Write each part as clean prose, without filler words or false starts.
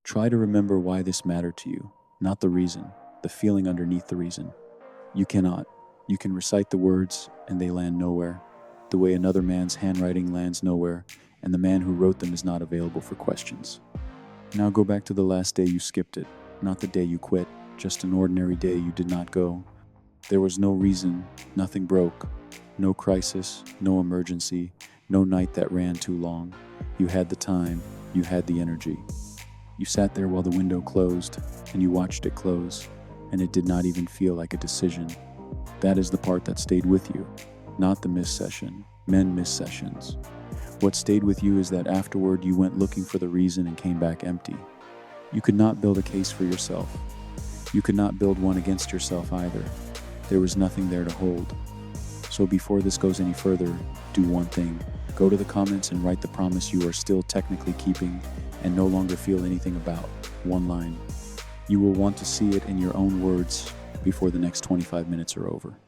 Try to remember why this mattered to you, not the reason, the feeling underneath the reason. You cannot. You can recite the words, and they land nowhere, the way another man's handwriting lands nowhere, and the man who wrote them is not available for questions. Now go back to the last day you skipped it, not the day you quit, just an ordinary day you did not go. There was no reason, nothing broke, no crisis, no emergency, no night that ran too long. You had the time, you had the energy. You sat there while the window closed, and you watched it close, and it did not even feel like a decision. That is the part that stayed with you, not the missed session. Men miss sessions. What stayed with you is that afterward you went looking for the reason and came back empty. You could not build a case for yourself. You could not build one against yourself either. There was nothing there to hold. So before this goes any further, do one thing. Go to the comments and write the promise you are still technically keeping and no longer feel anything about. One line. You will want to see it in your own words before the next 25 minutes are over.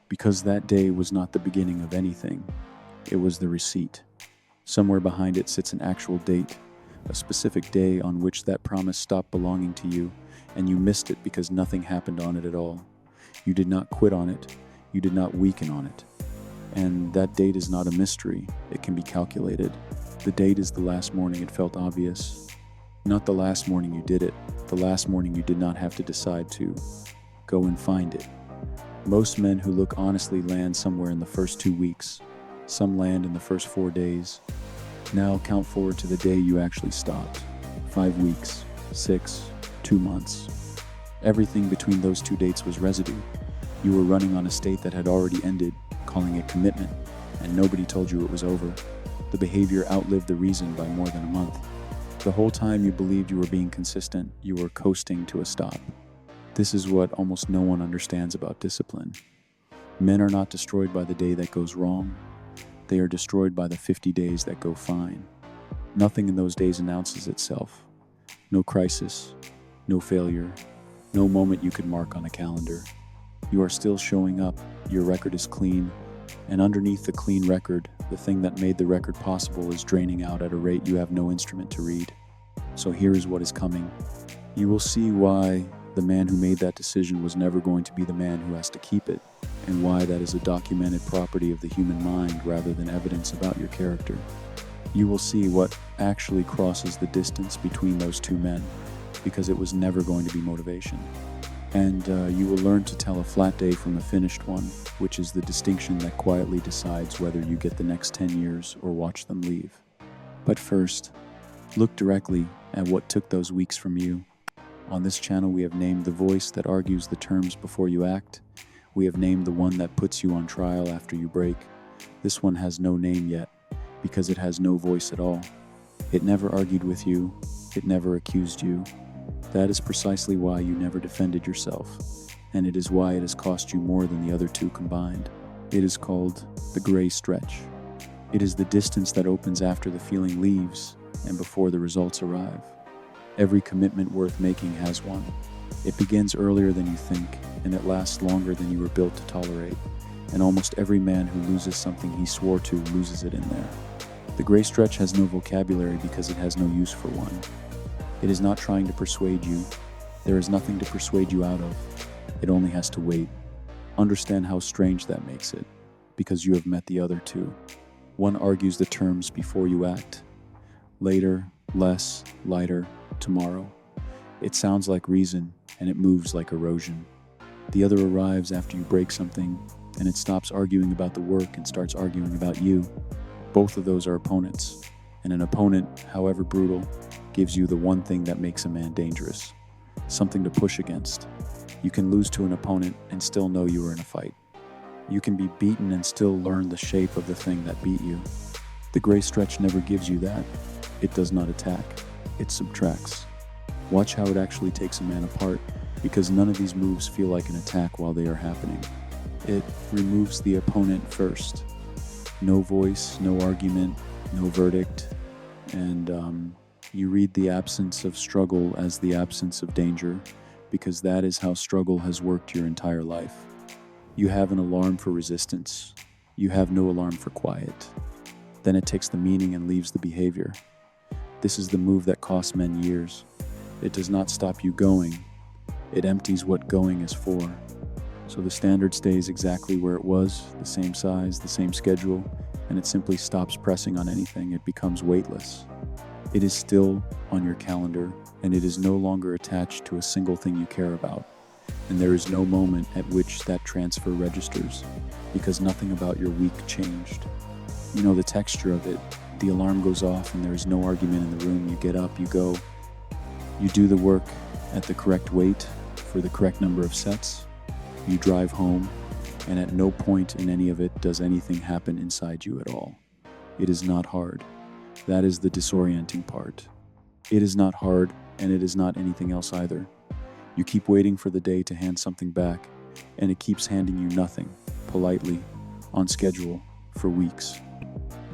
Because that day was not the beginning of anything. It was the receipt. Somewhere behind it sits an actual date, a specific day on which that promise stopped belonging to you, and you missed it because nothing happened on it at all. You did not quit on it. You did not weaken on it. And that date is not a mystery. It can be calculated. The date is the last morning it felt obvious. Not the last morning you did it. The last morning you did not have to decide to. Go and find it. Most men who look honestly land somewhere in the first 2 weeks. Some land in the first 4 days. Now count forward to the day you actually stopped. 5 weeks, 6, 2 months. Everything between those 2 dates was residue. You were running on a state that had already ended, calling it commitment, and nobody told you it was over. The behavior outlived the reason by more than a month. The whole time you believed you were being consistent, you were coasting to a stop. This is what almost no one understands about discipline. Men are not destroyed by the day that goes wrong. They are destroyed by the 50 days that go fine. Nothing in those days announces itself. No crisis, no failure, no moment you could mark on a calendar. You are still showing up, your record is clean, and underneath the clean record, the thing that made the record possible is draining out at a rate you have no instrument to read. So here is what is coming. You will see why the man who made that decision was never going to be the man who has to keep it, and why that is a documented property of the human mind rather than evidence about your character. You will see what actually crosses the distance between those two men, because it was never going to be motivation. And you will learn to tell a flat day from a finished one, which is the distinction that quietly decides whether you get the next 10 years or watch them leave. But first, look directly at what took those weeks from you. On this channel, we have named the voice that argues the terms before you act. We have named the one that puts you on trial after you break. This one has no name yet, because it has no voice at all. It never argued with you. It never accused you. That is precisely why you never defended yourself, and it is why it has cost you more than the other two combined. It is called the gray stretch. It is the distance that opens after the feeling leaves and before the results arrive. Every commitment worth making has one. It begins earlier than you think, and it lasts longer than you were built to tolerate. And almost every man who loses something he swore to loses it in there. The gray stretch has no vocabulary because it has no use for one. It is not trying to persuade you. There is nothing to persuade you out of. It only has to wait. Understand how strange that makes it, because you have met the other two. One argues the terms before you act. Later, less, lighter, tomorrow. It sounds like reason, and it moves like erosion. The other arrives after you break something, and it stops arguing about the work and starts arguing about you. Both of those are opponents, and an opponent, however brutal, gives you the one thing that makes a man dangerous. Something to push against. You can lose to an opponent and still know you were in a fight. You can be beaten and still learn the shape of the thing that beat you. The gray stretch never gives you that. It does not attack. It subtracts. Watch how it actually takes a man apart, because none of these moves feel like an attack while they are happening. It removes the opponent first. No voice, no argument, no verdict, and you read the absence of struggle as the absence of danger, because that is how struggle has worked your entire life. You have an alarm for resistance. You have no alarm for quiet. Then it takes the meaning and leaves the behavior. This is the move that costs men years. It does not stop you going. It empties what going is for. So the standard stays exactly where it was, the same size, the same schedule, and it simply stops pressing on anything. It becomes weightless. It is still on your calendar, and it is no longer attached to a single thing you care about. And there is no moment at which that transfer registers, because nothing about your week changed. You know the texture of it. The alarm goes off and there is no argument in the room. You get up, you go. You do the work at the correct weight for the correct number of sets. You drive home, and at no point in any of it does anything happen inside you at all. It is not hard. That is the disorienting part. It is not hard, and it is not anything else either. You keep waiting for the day to hand something back, and it keeps handing you nothing, politely, on schedule, for weeks.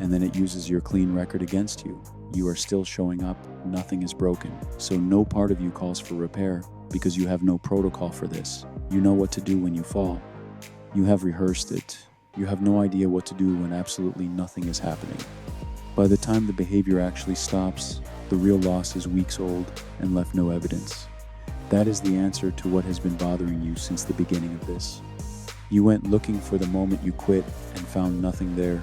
And then it uses your clean record against you. You are still showing up, nothing is broken. So no part of you calls for repair, because you have no protocol for this. You know what to do when you fall. You have rehearsed it. You have no idea what to do when absolutely nothing is happening. By the time the behavior actually stops, the real loss is weeks old and left no evidence. That is the answer to what has been bothering you since the beginning of this. You went looking for the moment you quit and found nothing there,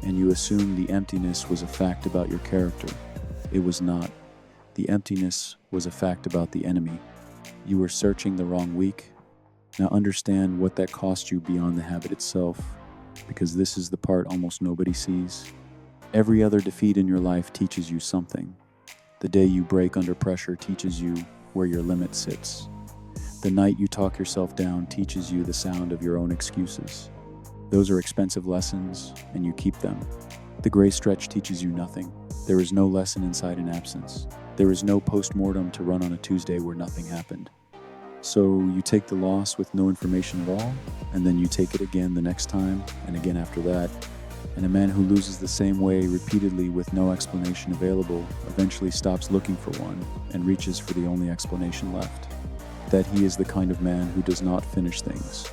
and you assumed the emptiness was a fact about your character. It was not. The emptiness was a fact about the enemy. You were searching the wrong week. Now understand what that cost you beyond the habit itself, because this is the part almost nobody sees. Every other defeat in your life teaches you something. The day you break under pressure teaches you where your limit sits. The night you talk yourself down teaches you the sound of your own excuses. Those are expensive lessons, and you keep them. The gray stretch teaches you nothing. There is no lesson inside an absence. There is no post-mortem to run on a Tuesday where nothing happened. So you take the loss with no information at all, and then you take it again the next time, and again after that. And a man who loses the same way repeatedly with no explanation available eventually stops looking for one and reaches for the only explanation left: that he is the kind of man who does not finish things.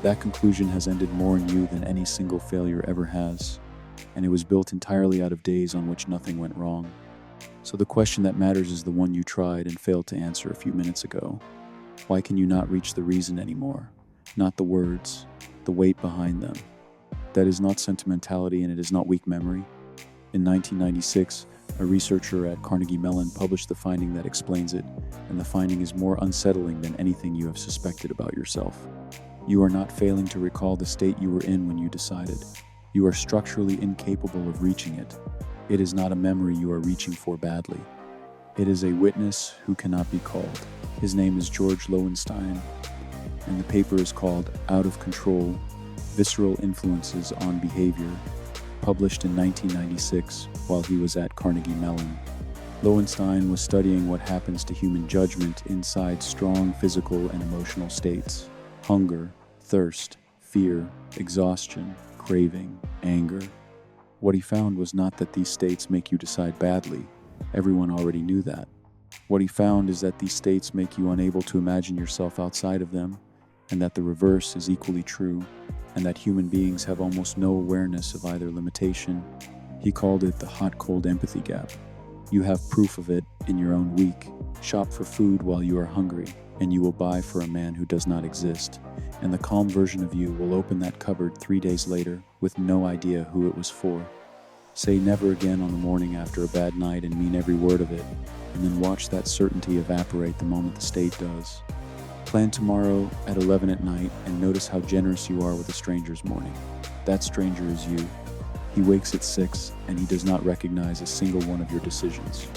That conclusion has ended more in you than any single failure ever has, and it was built entirely out of days on which nothing went wrong. So the question that matters is the one you tried and failed to answer a few minutes ago. Why can you not reach the reason anymore? Not the words, the weight behind them. That is not sentimentality, and it is not weak memory. In 1996, a researcher at Carnegie Mellon published the finding that explains it, and the finding is more unsettling than anything you have suspected about yourself. You are not failing to recall the state you were in when you decided. You are structurally incapable of reaching it. It is not a memory you are reaching for badly. It is a witness who cannot be called. His name is George Loewenstein, and the paper is called Out of Control: Visceral Influences on Behavior, published in 1996 while he was at Carnegie Mellon. Loewenstein was studying what happens to human judgment inside strong physical and emotional states: hunger, thirst, fear, exhaustion, craving, anger. What he found was not that these states make you decide badly. Everyone already knew that. What he found is that these states make you unable to imagine yourself outside of them, and that the reverse is equally true, and that human beings have almost no awareness of either limitation. He called it the hot-cold empathy gap. You have proof of it in your own week. Shop for food while you are hungry, and you will buy for a man who does not exist, and the calm version of you will open that cupboard 3 days later with no idea who it was for. Say never again on the morning after a bad night and mean every word of it, and then watch that certainty evaporate the moment the state does. Plan tomorrow at 11 at night and notice how generous you are with a stranger's morning. That stranger is you. He wakes at 6 and he does not recognize a single one of your decisions.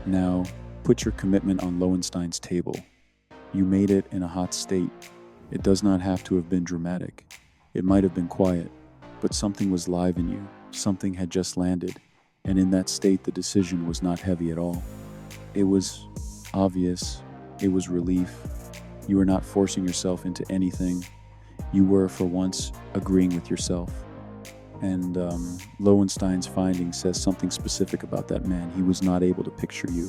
Now, put your commitment on Loewenstein's table. You made it in a hot state. It does not have to have been dramatic. It might have been quiet, but something was live in you. Something had just landed, and in that state the decision was not heavy at all. It was obvious. It was relief. You were not forcing yourself into anything. You were, for once, agreeing with yourself. And Loewenstein's finding says something specific about that man. He was not able to picture you.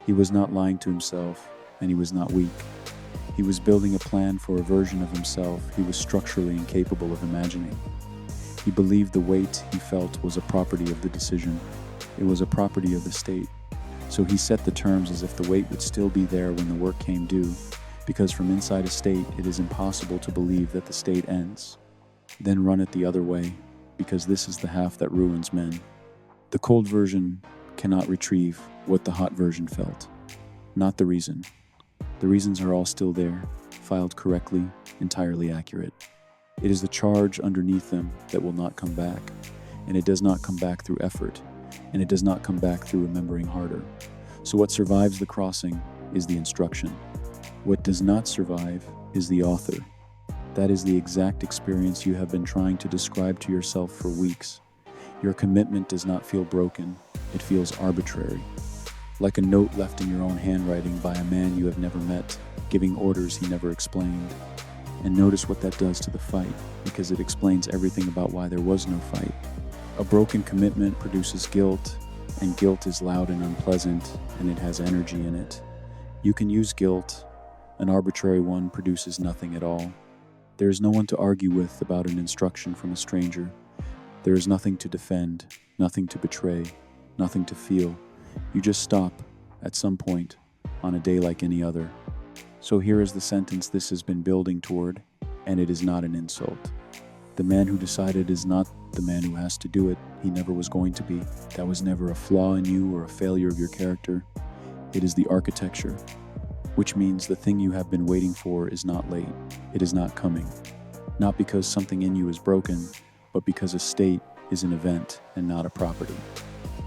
He was not lying to himself, and he was not weak. He was building a plan for a version of himself he was structurally incapable of imagining. He believed the weight he felt was a property of the decision. It was a property of the state. So he set the terms as if the weight would still be there when the work came due, because from inside a state it is impossible to believe that the state ends. Then run it the other way, because this is the half that ruins men. The cold version cannot retrieve what the hot version felt. Not the reason. The reasons are all still there, filed correctly, entirely accurate. It is the charge underneath them that will not come back, and it does not come back through effort, and it does not come back through remembering harder. So what survives the crossing is the instruction. What does not survive is the author. That is the exact experience you have been trying to describe to yourself for weeks. Your commitment does not feel broken, it feels arbitrary. Like a note left in your own handwriting by a man you have never met, giving orders he never explained. And notice what that does to the fight, because it explains everything about why there was no fight. A broken commitment produces guilt, and guilt is loud and unpleasant, and it has energy in it. You can use guilt. An arbitrary one produces nothing at all. There is no one to argue with about an instruction from a stranger. There is nothing to defend, nothing to betray, nothing to feel. You just stop, at some point, on a day like any other. So here is the sentence this has been building toward, and it is not an insult. The man who decided is not the man who has to do it. He never was going to be. That was never a flaw in you or a failure of your character. It is the architecture, which means the thing you have been waiting for is not late. It is not coming. Not because something in you is broken, but because a state is an event and not a property.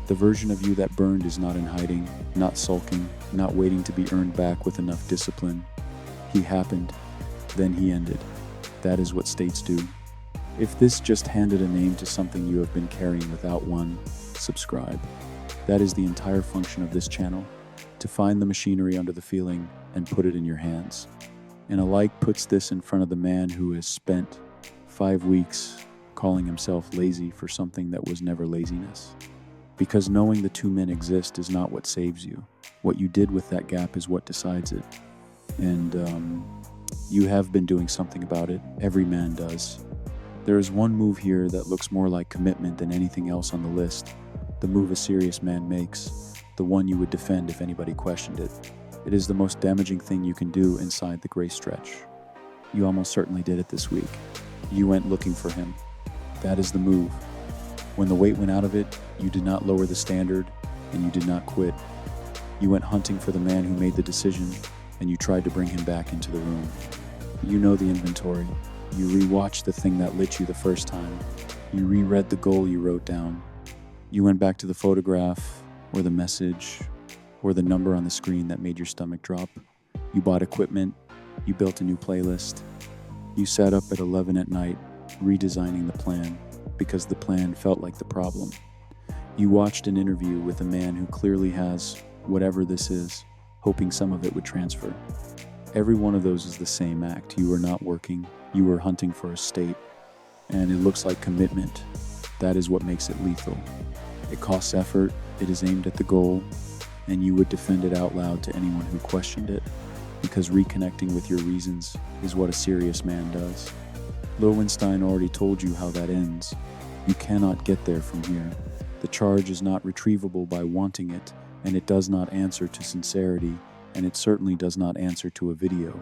The version of you that burned is not in hiding, not sulking, not waiting to be earned back with enough discipline. He happened, then he ended. That is what states do. If this just handed a name to something you have been carrying without one, subscribe. That is the entire function of this channel, to find the machinery under the feeling and put it in your hands. And a like puts this in front of the man who has spent 5 weeks calling himself lazy for something that was never laziness. Because knowing the two men exist is not what saves you. What you did with that gap is what decides it. And you have been doing something about it. Every man does. There is one move here that looks more like commitment than anything else on the list. The move a serious man makes. The one you would defend if anybody questioned it. It is the most damaging thing you can do inside the gray stretch. You almost certainly did it this week. You went looking for him. That is the move. When the weight went out of it, you did not lower the standard, and you did not quit. You went hunting for the man who made the decision, and you tried to bring him back into the room. You know the inventory. You rewatched the thing that lit you the first time. You reread the goal you wrote down. You went back to the photograph, or the message, or the number on the screen that made your stomach drop. You bought equipment. You built a new playlist. You sat up at 11 at night, redesigning the plan, because the plan felt like the problem. You watched an interview with a man who clearly has whatever this is, hoping some of it would transfer. Every one of those is the same act. You were not working, you were hunting for a state, and it looks like commitment. That is what makes it lethal. It costs effort, it is aimed at the goal, and you would defend it out loud to anyone who questioned it, because reconnecting with your reasons is what a serious man does. Loewenstein already told you how that ends. You cannot get there from here. The charge is not retrievable by wanting it, and it does not answer to sincerity, and it certainly does not answer to a video.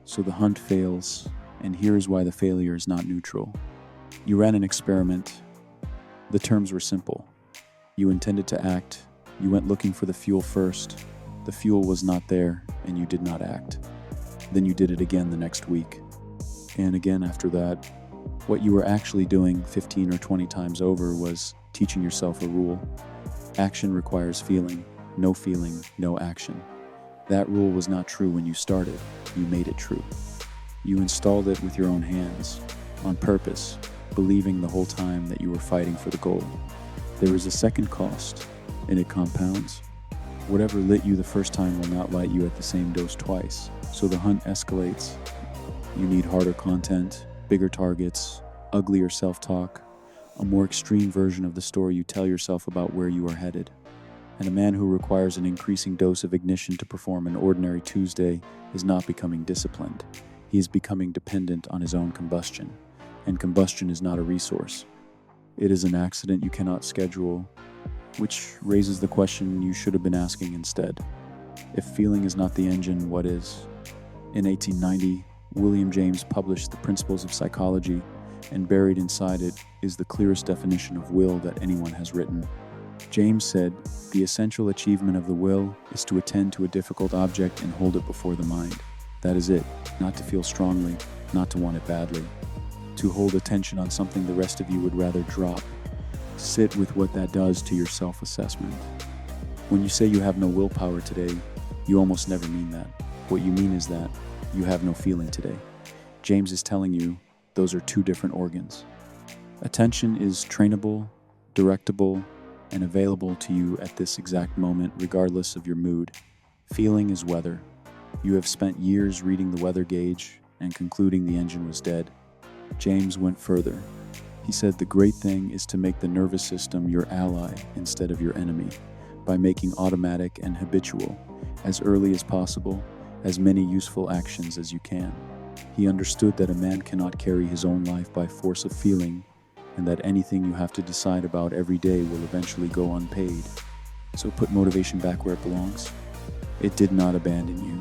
So the hunt fails, and here is why the failure is not neutral. You ran an experiment. The terms were simple. You intended to act. You went looking for the fuel first. The fuel was not there, and you did not act. Then you did it again the next week. And again after that. What you were actually doing 15 or 20 times over was teaching yourself a rule. Action requires feeling. No feeling, no action. That rule was not true when you started. You made it true. You installed it with your own hands, on purpose, believing the whole time that you were fighting for the goal. There is a second cost, and it compounds. Whatever lit you the first time will not light you at the same dose twice, so the hunt escalates. You need harder content, bigger targets, uglier self-talk, a more extreme version of the story you tell yourself about where you are headed. And a man who requires an increasing dose of ignition to perform an ordinary Tuesday is not becoming disciplined. He is becoming dependent on his own combustion. And combustion is not a resource. It is an accident you cannot schedule. which raises the question you should have been asking instead. If feeling is not the engine, what is? In 1890, William James published The Principles of Psychology, and buried inside it is the clearest definition of will that anyone has written. James said, "The essential achievement of the will is to attend to a difficult object and hold it before the mind. That is it, not to feel strongly, not to want it badly. To hold attention on something the rest of you would rather drop. Sit with what that does to your self-assessment." When you say you have no willpower today, you almost never mean that. What you mean is that you have no feeling today. James is telling you those are two different organs. Attention is trainable, directable, and available to you at this exact moment, regardless of your mood. Feeling is weather. You have spent years reading the weather gauge and concluding the engine was dead. James went further. He said the great thing is to make the nervous system your ally instead of your enemy, by making automatic and habitual, as early as possible, as many useful actions as you can. He understood that a man cannot carry his own life by force of feeling, and that anything you have to decide about every day will eventually go unpaid. So put motivation back where it belongs. It did not abandon you.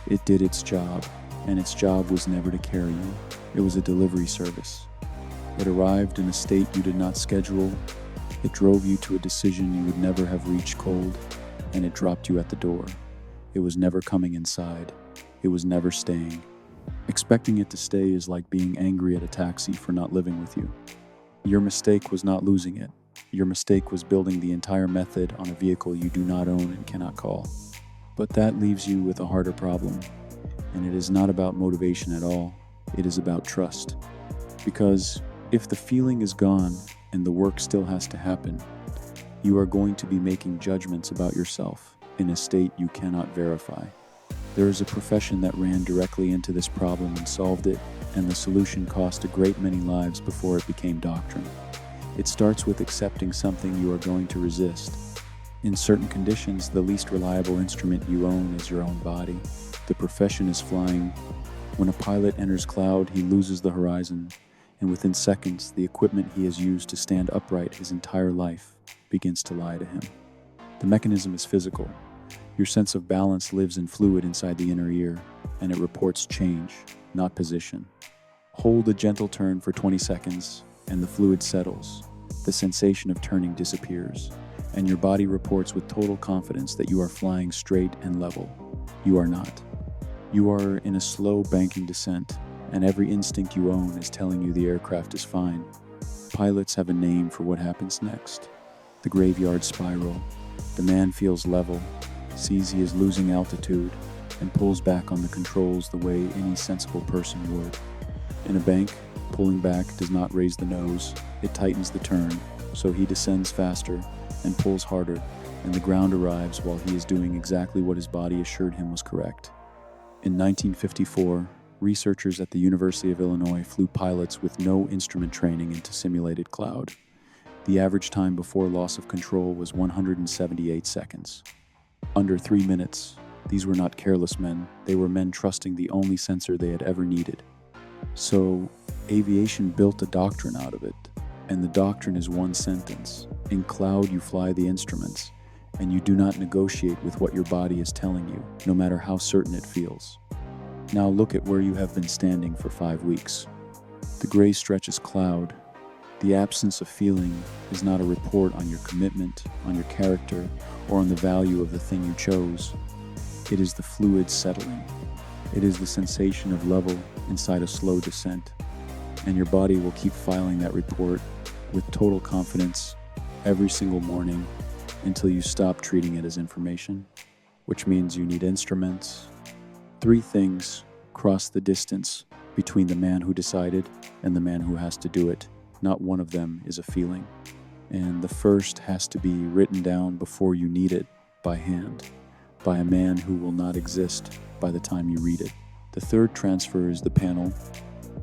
It did its job, and its job was never to carry you. It was a delivery service. It arrived in a state you did not schedule. It drove you to a decision you would never have reached cold, and it dropped you at the door. It was never coming inside. It was never staying. Expecting it to stay is like being angry at a taxi for not living with you. Your mistake was not losing it. Your mistake was building the entire method on a vehicle you do not own and cannot call. But that leaves you with a harder problem, and it is not about motivation at all. It is about trust. Because if the feeling is gone and the work still has to happen, you are going to be making judgments about yourself in a state you cannot verify. There is a profession that ran directly into this problem and solved it, and the solution cost a great many lives before it became doctrine. It starts with accepting something you are going to resist. In certain conditions, the least reliable instrument you own is your own body. The profession is flying. When a pilot enters cloud, he loses the horizon, and within seconds, the equipment he has used to stand upright his entire life begins to lie to him. The mechanism is physical. Your sense of balance lives in fluid inside the inner ear, and it reports change, not position. Hold a gentle turn for 20 seconds, and the fluid settles. The sensation of turning disappears, and your body reports with total confidence that you are flying straight and level. You are not. You are in a slow banking descent, and every instinct you own is telling you the aircraft is fine. Pilots have a name for what happens next: the graveyard spiral. The man feels level, sees he is losing altitude, and pulls back on the controls the way any sensible person would. In a bank, pulling back does not raise the nose, it tightens the turn, so he descends faster and pulls harder, and the ground arrives while he is doing exactly what his body assured him was correct. In 1954, researchers at the University of Illinois flew pilots with no instrument training into simulated cloud. The average time before loss of control was 178 seconds. Under 3 minutes, these were not careless men, they were men trusting the only sensor they had ever needed. So, aviation built a doctrine out of it, and the doctrine is one sentence: in cloud you fly the instruments, and you do not negotiate with what your body is telling you, no matter how certain it feels. Now look at where you have been standing for 5 weeks. The gray stretch is cloud. The absence of feeling is not a report on your commitment, on your character, or on the value of the thing you chose. It is the fluid settling. It is the sensation of level inside a slow descent. And your body will keep filing that report with total confidence every single morning until you stop treating it as information, which means you need instruments. 3 things cross the distance between the man who decided and the man who has to do it. Not one of them is a feeling. And the first has to be written down before you need it by hand, by a man who will not exist by the time you read it. The third transfer is the panel.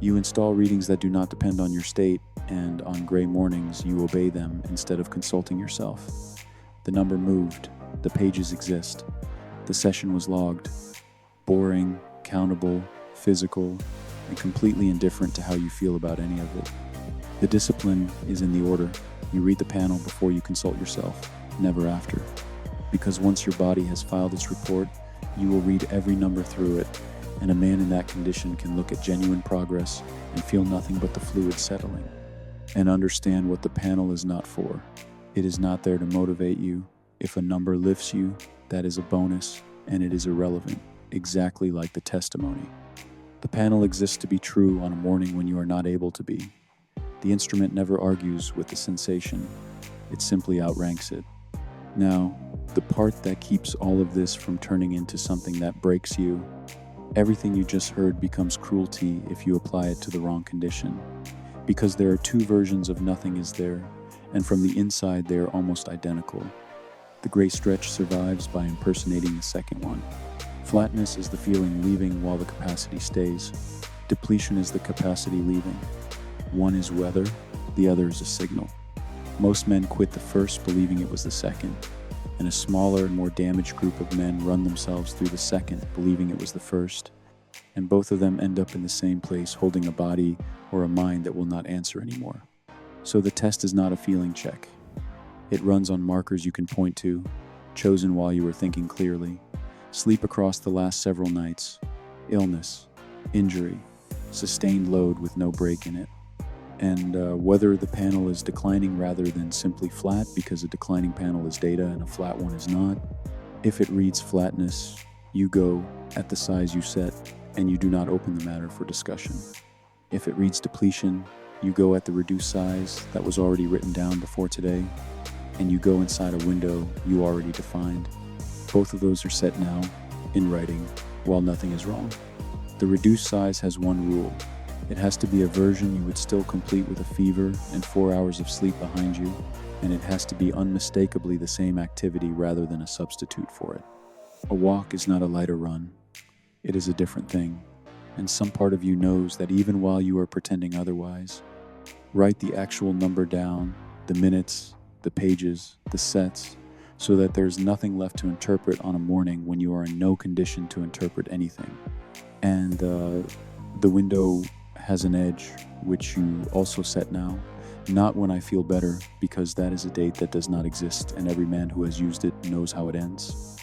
You install readings that do not depend on your state, and on gray mornings you obey them instead of consulting yourself. The number moved, the pages exist, the session was logged. Boring, countable, physical, and completely indifferent to how you feel about any of it. The discipline is in the order. You read the panel before you consult yourself. never after. Because once your body has filed its report, you will read every number through it, and a man in that condition can look at genuine progress and feel nothing but the fluid settling, and understand what the panel is not for. It is not there to motivate you. If a number lifts you, that is a bonus, and it is irrelevant, exactly like the testimony. The panel exists to be true on a morning when you are not able to be. The instrument never argues with the sensation. It simply outranks it. Now, the part that keeps all of this from turning into something that breaks you, everything you just heard becomes cruelty if you apply it to the wrong condition. Because there are two versions of nothing is there, and from the inside they are almost identical. The gray stretch survives by impersonating the second one. Flatness is the feeling leaving while the capacity stays. Depletion is the capacity leaving. One is weather, the other is a signal. Most men quit the first believing it was the second, and a smaller and more damaged group of men run themselves through the second believing it was the first, and both of them end up in the same place holding a body or a mind that will not answer anymore. So the test is not a feeling check. It runs on markers you can point to, chosen while you were thinking clearly. Sleep across the last several nights, illness, injury, sustained load with no break in it. And whether the panel is declining rather than simply flat, because a declining panel is data and a flat one is not. If it reads flatness, you go at the size you set and you do not open the matter for discussion. If it reads depletion, you go at the reduced size that was already written down before today, and you go inside a window you already defined. Both of those are set now, in writing, while nothing is wrong. The reduced size has one rule. It has to be a version you would still complete with a fever and 4 hours of sleep behind you, and it has to be unmistakably the same activity rather than a substitute for it. A walk is not a lighter run. It is a different thing, and some part of you knows that even while you are pretending otherwise. Write the actual number down, the minutes, the pages, the sets, so that there's nothing left to interpret on a morning when you are in no condition to interpret anything. And the window has an edge, which you also set now. Not when I feel better, because that is a date that does not exist, and every man who has used it knows how it ends.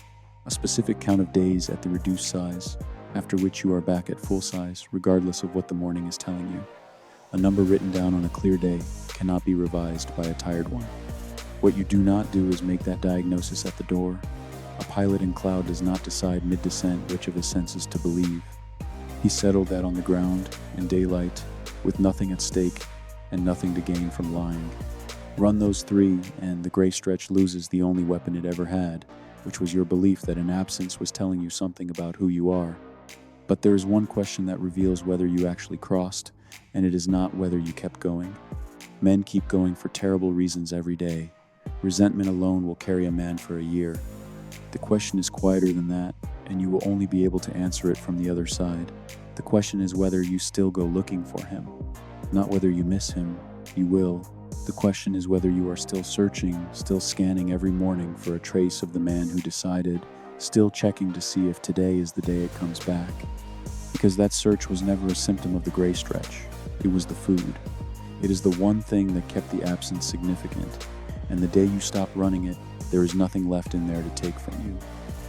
A specific count of days at the reduced size, after which you are back at full size, regardless of what the morning is telling you. A number written down on a clear day cannot be revised by a tired one. What you do not do is make that diagnosis at the door. A pilot in cloud does not decide mid-descent which of his senses to believe. He settled that on the ground, in daylight, with nothing at stake and nothing to gain from lying. Run those three, and the gray stretch loses the only weapon it ever had, which was your belief that an absence was telling you something about who you are. But there is one question that reveals whether you actually crossed, and it is not whether you kept going. Men keep going for terrible reasons every day. Resentment alone will carry a man for a year. The question is quieter than that, and you will only be able to answer it from the other side. The question is whether you still go looking for him. Not whether you miss him, you will. The question is whether you are still searching, still scanning every morning for a trace of the man who decided, still checking to see if today is the day it comes back. Because that search was never a symptom of the gray stretch. It was the food. It is the one thing that kept the absence significant. And the day you stop running it, there is nothing left in there to take from you.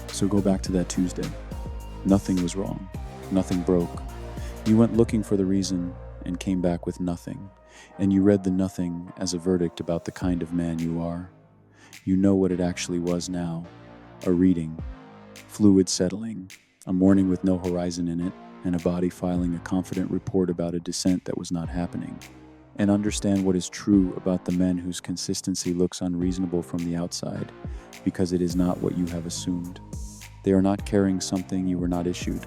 So go back to that Tuesday. Nothing was wrong. Nothing broke. You went looking for the reason and came back with nothing. And you read the nothing as a verdict about the kind of man you are. You know what it actually was now. A reading. Fluid settling. A morning with no horizon in it, and a body filing a confident report about a descent that was not happening. And understand what is true about the men whose consistency looks unreasonable from the outside, because it is not what you have assumed. They are not carrying something you were not issued.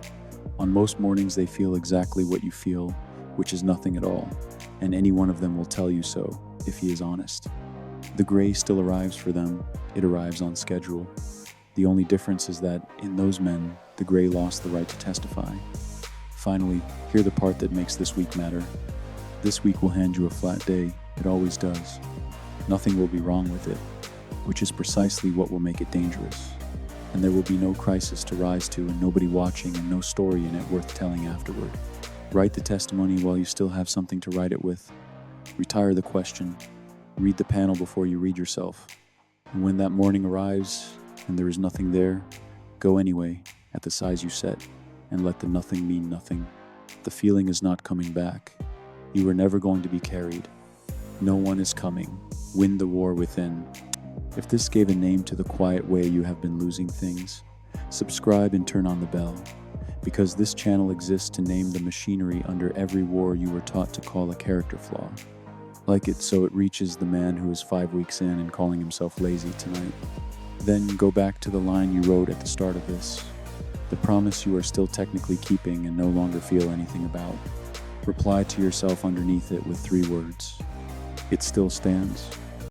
On most mornings they feel exactly what you feel, which is nothing at all, and any one of them will tell you so, if he is honest. The gray still arrives for them, it arrives on schedule. The only difference is that, in those men, the gray lost the right to testify. Finally, hear the part that makes this week matter. This week will hand you a flat day, it always does. Nothing will be wrong with it, which is precisely what will make it dangerous. And there will be no crisis to rise to, and nobody watching, and no story in it worth telling afterward. Write the testimony while you still have something to write it with. Retire the question. Read the panel before you read yourself. And when that morning arrives and there is nothing there, go anyway at the size you set and let the nothing mean nothing. The feeling is not coming back. You are never going to be carried. No one is coming. Win the war within. If this gave a name to the quiet way you have been losing things, subscribe and turn on the bell, because this channel exists to name the machinery under every war you were taught to call a character flaw. Like it so it reaches the man who is 5 weeks in and calling himself lazy tonight. Then go back to the line you wrote at the start of this, the promise you are still technically keeping and no longer feel anything about. Reply to yourself underneath it with 3 words. It still stands.